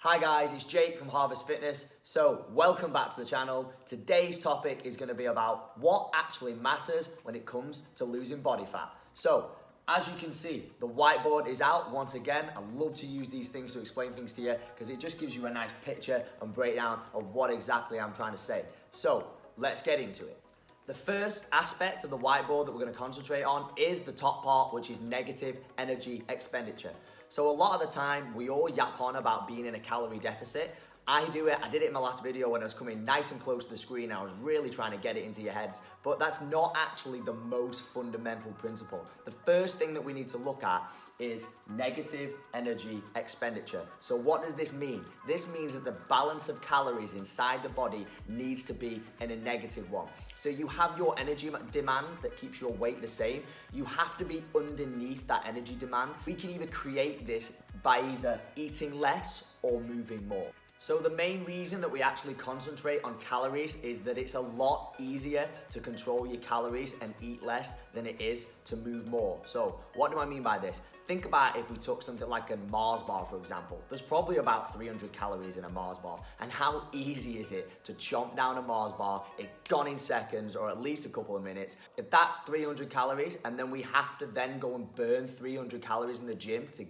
Hi guys, it's Jake from Harvest Fitness. So welcome back to the channel. Today's topic is going to be about what actually matters when it comes to losing body fat. So as you can see, the whiteboard is out once again. I love to use these things to explain things to you because it just gives you a nice picture and breakdown of what exactly I'm trying to say. So let's get into it. The first aspect of the whiteboard that we're going to concentrate on is the top part, which is negative energy expenditure. So a lot of the time, we all yap on about being in a calorie deficit. I did it in my last video when I was coming nice and close to the screen. I was really trying to get it into your heads, but that's not actually the most fundamental principle. The first thing that we need to look at is negative energy expenditure. So what does this mean? This means that the balance of calories inside the body needs to be in a negative one. So you have your energy demand that keeps your weight the same. You have to be underneath that energy demand. We can either create this by either eating less or moving more. So the main reason that we actually concentrate on calories is that it's a lot easier to control your calories and eat less than it is to move more. So what do I mean by this? Think about if we took something like a Mars bar, for example. There's probably about 300 calories in a Mars bar. And how easy is it to chomp down a Mars bar? It's gone in seconds or at least a couple of minutes. If that's 300 calories and then we have to then go and burn 300 calories in the gym to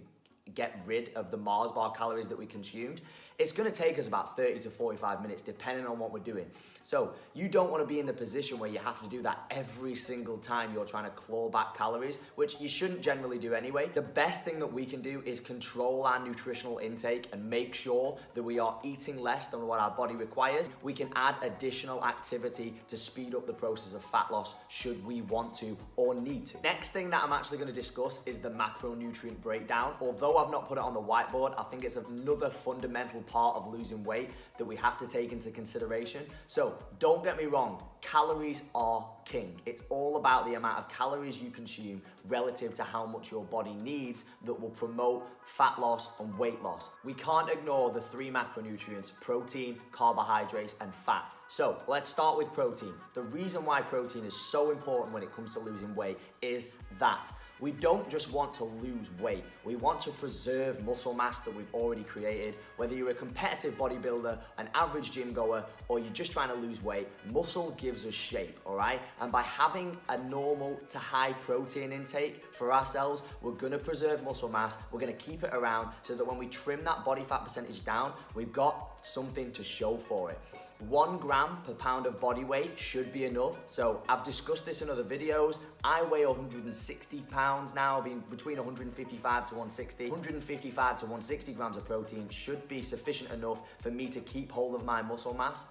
get rid of the Mars bar calories that we consumed, it's going to take us about 30 to 45 minutes depending on what we're doing. So you don't want to be in the position where you have to do that every single time you're trying to claw back calories, which you shouldn't generally do anyway. The best thing that we can do is control our nutritional intake and make sure that we are eating less than what our body requires. We can add additional activity to speed up the process of fat loss should we want to or need to. Next thing that I'm actually going to discuss is the macronutrient breakdown. Although I've not put it on the whiteboard, I think it's another fundamental part of losing weight that we have to take into consideration. So don't get me wrong, calories are king. It's all about the amount of calories you consume relative to how much your body needs that will promote fat loss and weight loss. We can't ignore the three macronutrients: protein, carbohydrates, and fat. So let's start with protein. The reason why protein is so important when it comes to losing weight is that we don't just want to lose weight. We want to preserve muscle mass that we've already created. Whether you're a competitive bodybuilder, an average gym goer, or you're just trying to lose weight, muscle gives us shape, all right? And by having a normal to high protein intake for ourselves, we're gonna preserve muscle mass, we're gonna keep it around so that when we trim that body fat percentage down, we've got something to show for it. 1 gram per pound of body weight should be enough. So I've discussed this in other videos. I weigh 160 pounds now, being between 155 to 160. 155 to 160 grams of protein should be sufficient enough for me to keep hold of my muscle mass.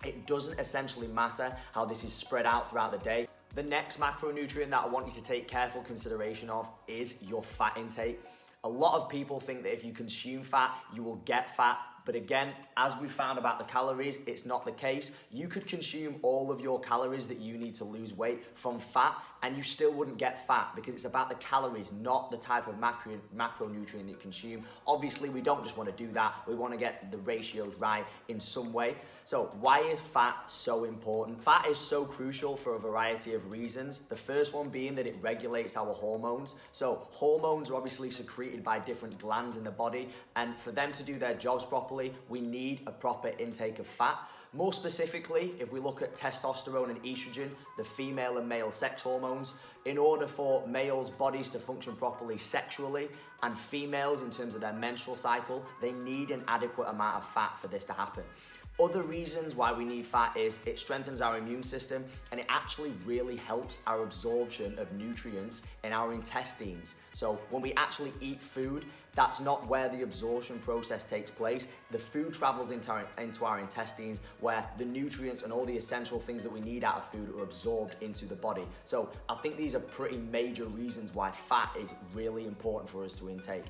It doesn't essentially matter how this is spread out throughout the day. The next macronutrient that I want you to take careful consideration of is your fat intake. A lot of people think that if you consume fat, you will get fat. But again, as we found about the calories, it's not the case. You could consume all of your calories that you need to lose weight from fat and you still wouldn't get fat because it's about the calories, not the type of macronutrient that you consume. Obviously, we don't just want to do that. We want to get the ratios right in some way. So why is fat so important? Fat is so crucial for a variety of reasons. The first one being that it regulates our hormones. So hormones are obviously secreted by different glands in the body, and for them to do their jobs properly, we need a proper intake of fat. More specifically, if we look at testosterone and estrogen, the female and male sex hormones, in order for males' bodies to function properly sexually and females in terms of their menstrual cycle, they need an adequate amount of fat for this to happen. Other reasons why we need fat is it strengthens our immune system and it actually really helps our absorption of nutrients in our intestines. So when we actually eat food, that's not where the absorption process takes place. The food travels into our intestines where the nutrients and all the essential things that we need out of food are absorbed into the body. So I think these are pretty major reasons why fat is really important for us to intake.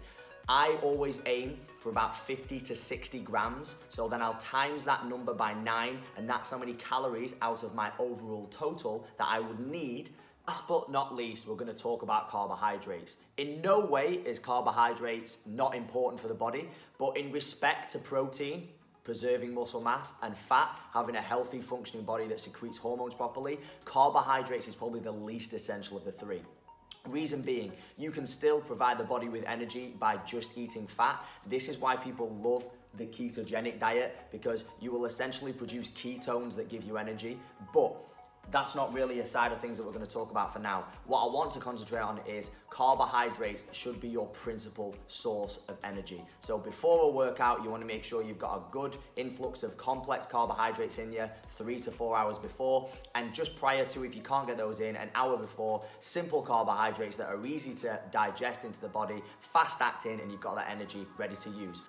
I always aim for about 50 to 60 grams. So then I'll times that number by 9, and that's how many calories out of my overall total that I would need. Last but not least, we're going to talk about carbohydrates. In no way is carbohydrates not important for the body, but in respect to protein, preserving muscle mass, and fat, having a healthy functioning body that secretes hormones properly, carbohydrates is probably the least essential of the three. Reason being, you can still provide the body with energy by just eating fat. This is why people love the ketogenic diet, because you will essentially produce ketones that give you energy, but that's not really a side of things that we're going to talk about for now. What I want to concentrate on is carbohydrates should be your principal source of energy. So before a workout, you want to make sure you've got a good influx of complex carbohydrates in you 3 to 4 hours before, and just prior to, if you can't get those in, an hour before, simple carbohydrates that are easy to digest into the body, fast acting, and you've got that energy ready to use.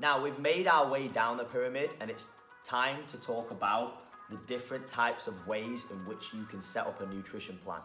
Now, we've made our way down the pyramid, and it's time to talk about the different types of ways in which you can set up a nutrition plan.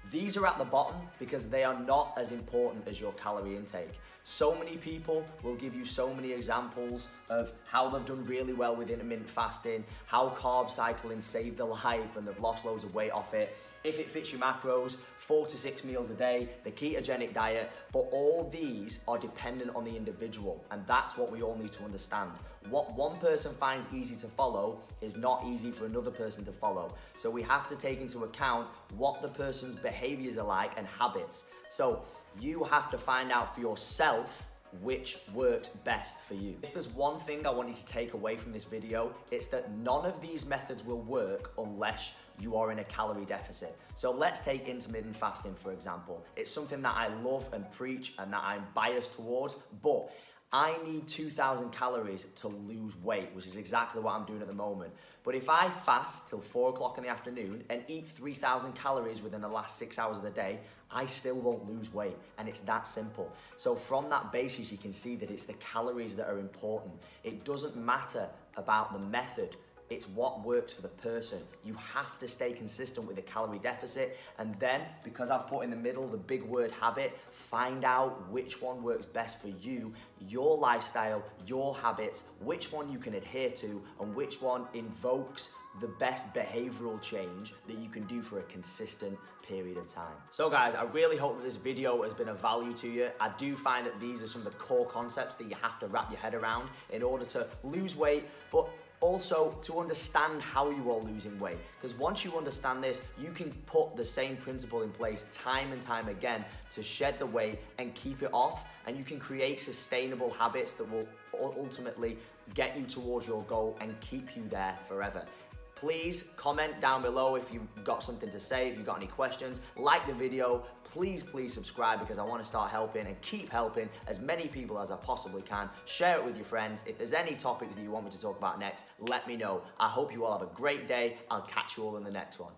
These are at the bottom because they are not as important as your calorie intake. So many people will give you so many examples of how they've done really well with intermittent fasting, how carb cycling saved their life and they've lost loads of weight off it. If it fits your macros, 4 to 6 meals a day, the ketogenic diet, but all these are dependent on the individual, and that's what we all need to understand. What one person finds easy to follow is not easy for another person to follow. So we have to take into account what the person's behaviors are like and habits. So you have to find out for yourself which works best for you. If there's one thing I want you to take away from this video, it's that none of these methods will work unless you are in a calorie deficit. So let's take intermittent fasting, for example. It's something that I love and preach and that I'm biased towards, but I need 2,000 calories to lose weight, which is exactly what I'm doing at the moment. But if I fast till 4 o'clock in the afternoon and eat 3,000 calories within the last 6 hours of the day, I still won't lose weight, and it's that simple. So from that basis, you can see that it's the calories that are important. It doesn't matter about the method. It's what works for the person. You have to stay consistent with a calorie deficit, and then, because I've put in the middle the big word habit, find out which one works best for you, your lifestyle, your habits, which one you can adhere to, and which one invokes the best behavioral change that you can do for a consistent period of time. So guys, I really hope that this video has been of value to you. I do find that these are some of the core concepts that you have to wrap your head around in order to lose weight, but also to understand how you are losing weight. Because once you understand this, you can put the same principle in place time and time again to shed the weight and keep it off, and you can create sustainable habits that will ultimately get you towards your goal and keep you there forever. Please comment down below if you've got something to say, if you've got any questions. Like the video, please subscribe, because I want to start helping and keep helping as many people as I possibly can. Share it with your friends. If there's any topics that you want me to talk about next, let me know. I hope you all have a great day. I'll catch you all in the next one.